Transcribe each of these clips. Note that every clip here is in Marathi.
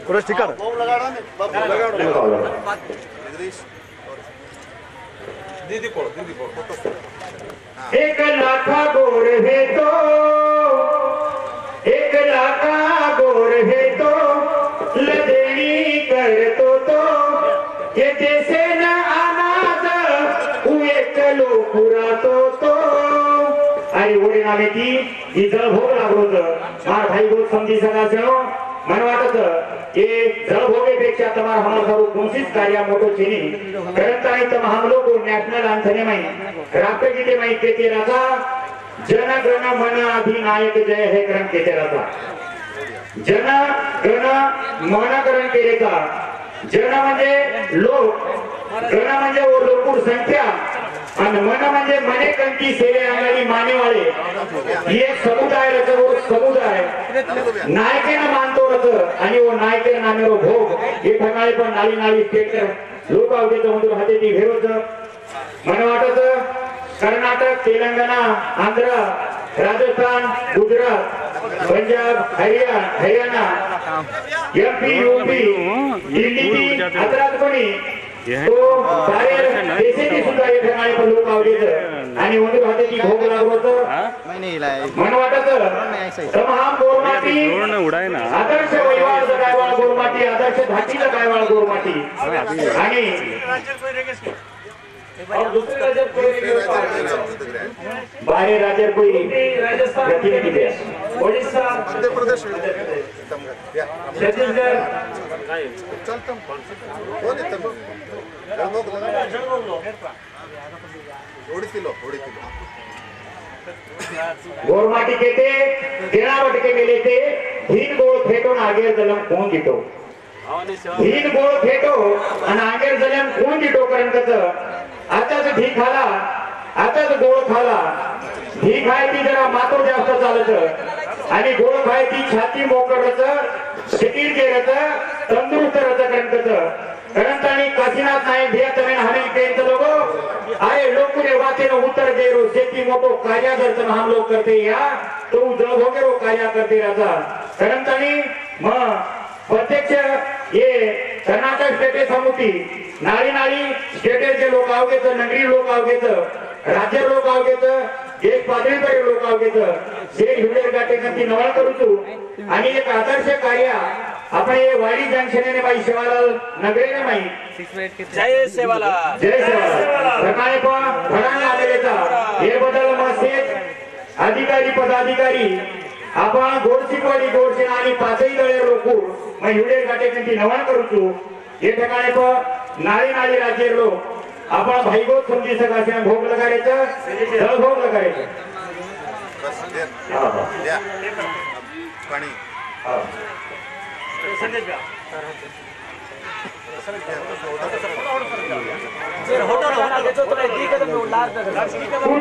कुछ ठीक कर दीदी को एक लाखा गोर है तो एक लाखा गोर है तो लदेणी कर तो ये जैसे न अनाथ हुए चलो पुरा तो अरे ओढे नामे ती ही जळभोग लागलो होतं मार भाई गोल समजी सदाशेव मन वाटत ये जळभोगेपेक्षा तमार हमार सारू कोणसीच कार्य मोठो छेनी करता आहे तर हम लोग नॅशनल एंथम माई राष्ट्रगीते माई केते राजा जन गण मन अधिनायक जय हे करण केते राजा जन गण मन करण केलेचा जन म्हणजे लोक गण म्हणजे ओ लोकूर संख्या आणि मन म्हणजे मने कंकी सेवे अंगाली मानेवाळे ही एक समुदाय रचवर समुदाय नायकेनं मानतो रच आणि ओ नायके नामेरो भोग हे ठिकाणी पण नाली नाली स्टेट लोक आवडेत म्हणून हाते ती घेरोच मन वाटत कर्नाटक तेलंगणा आंध्र राजस्थान गुजरात पंजाब हरियाणा एमपी यूपी दिल्ली अत्रातपणी तो सारे देशाची सुद्धा या ठिकाणी पण लोक आवडीत आणि म्हणून हाते ती भोग लागवत मन वाटत तमाम गोरमाटी आदर्श वैवाहाचं गायवाळ गोरमाटी आदर्श धाटीचं गायवाळ गोरमाटी आणि बाहर राज्य कोई प्रतिनिधि ओडिशा मध्य प्रदेश छत्तीसगढ़ गोरमाटी कहते देणावट के मेले थे हीन गोळ फेटून आगेर जलम कोण दिटो हीन गोळ फेटो आणि आगेर जलम कोण दिटो करंतच आताच ढीक खाला आताच गोळ खाला ढीक आहे ती जरा मातो जास्त चालत आणि गोळ खाय ती छाती मोकळच शरीर गेरच तंदुरुस्त रच करंतच आणि काशीनाथ नायक धिया तमेन हमें केंत लोगो आए लोग ने वाते न उत्तर दे रो सेती मोटो कार्य दर्शन हम लोग करते या तो जग हो रो कार्य करते राजा करंतनी म प्रत्यक्ष ये कर्नाटक स्टेट समिती नाळी नाळी स्टेटचे लोक आवगेत नगरी लोक आवगेत राज्य लोक आवगेत देश पातळीवर लोक आवगेत जे हिवडेर गाठे नक्की नवळ करूचू आणि एक आदर्श कार्य आपण हे वाडी जंक्शनने बाई सेवालाल नगरेने बाई जय सेवालाल सकाळी पण भडाने आलेलेचा हे बदल मसेज अधिकारी पदाधिकारी आपण गोरशिकवाडी गोरसेन आणि पाचही दळे रोकू मग हिवडेर गाठे नक्की नवळ करूचू हे ठिकाणी पण नाळी नाळी राज्य लोक आपण भाईगोत समजी सकाळच्या भोग लगायचं जळ भोग लगायचं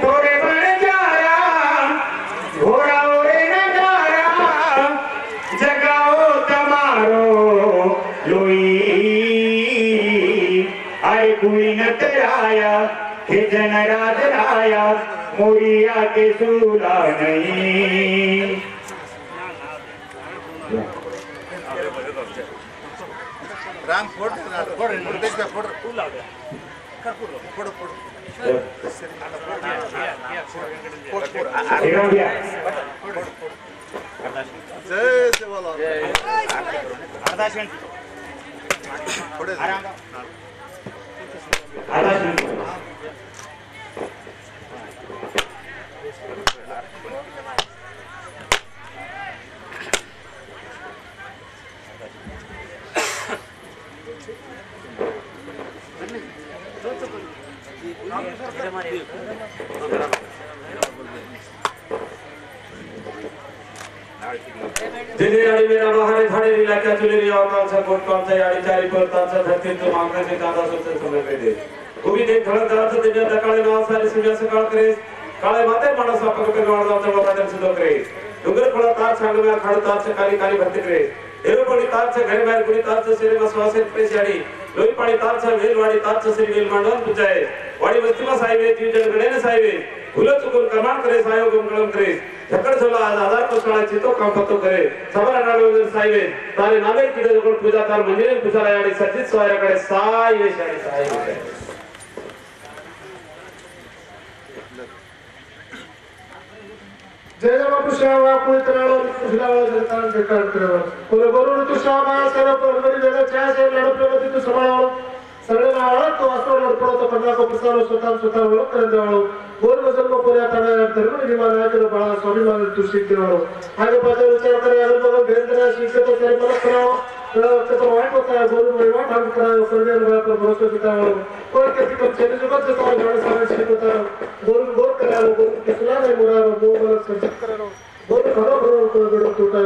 थोड़े बन जाया घोड़ा ओरे न जाया जगाओ तमारो लोई आए कोई न कराया हे जन राज राया मोरिया के सूला नहीं राम फोड़ देख का फोड़ फोड़ फोड़ जय सेवालाल फोड़े जिन्हें आड़ी मेरा महारे थाने इलाका चुलेरी और कौन सा आड़ी चारी पर तांसा धरती तो मांगने से कांदा सुनते समय पे दे उभी देख धड़क धड़क से दिव्या तकाले नाव सारी सुनिया से काल करे काले माते मानस वापक पे गाड़ दाते बाबा जन सुधो करे डुंगर पड़ा तार छांग में खड़ तार से काली काली भरती करे एरो पड़ी तार से घर में गुड़ी तार से सिरे में स्वासे प्रेस याड़ी लोई पड़ी तार से वेल वाड़ी तार से सिरे वेल मांडन पुजाए वाड़ी वस्ती में साइवे जीव जन गणे ने साइवे भूल चुकून कमान करे सायो गमकलम करे झकड़ झोला आज आधार को साला चितो काम पतो करे सबर नाडो साईवे तारे नामे किडे जोगण पूजा तार मंदिरे पूजा याडी सज्जित सोयराकडे साई वेशाडी साई होते जय बापू श्यामा पुळतराळो खुशलावा जगतान जकाळ करवा कोले बरोबर तू श्यामा सर्व परवरी वेदा छा से लडप्रवती तू समाळो सगळे नाळ तो असो लडपडो पडला को प्रसार स्वतः ओळख करंदाळो गोर जन्म पर्या तडा धर्म निमाना कर बाळा स्वाभिमान तू सिद्धवाळो आगे पाछे विचार करे अगल बगल भेंद्रा शिक्षक करे परत कराओ तो तो वाट होता है गोर में वाट हम कराओ करने वाला पर भरोसा दिखाओ कोई किसी को चले जगत से तो जाने सारे से होता गोर कराओ गोर किसला नहीं मुरारो गो गलत संचित कराओ गोर खरो खरो को गड़ो टूटा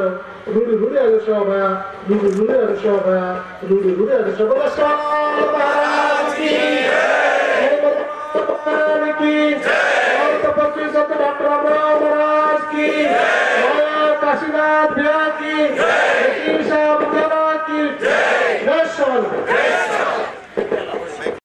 रूडी रूडी आदेशा भया रूडी रूडी आदेशा भया रूडी रूडी आदेशा बोला शाह महाराज की जय भगवान की जय और तपस्वी संत डॉक्टर रामराव महाराज की जय काशीनाथ भैया की जय श्री शाह महाराज की जय जय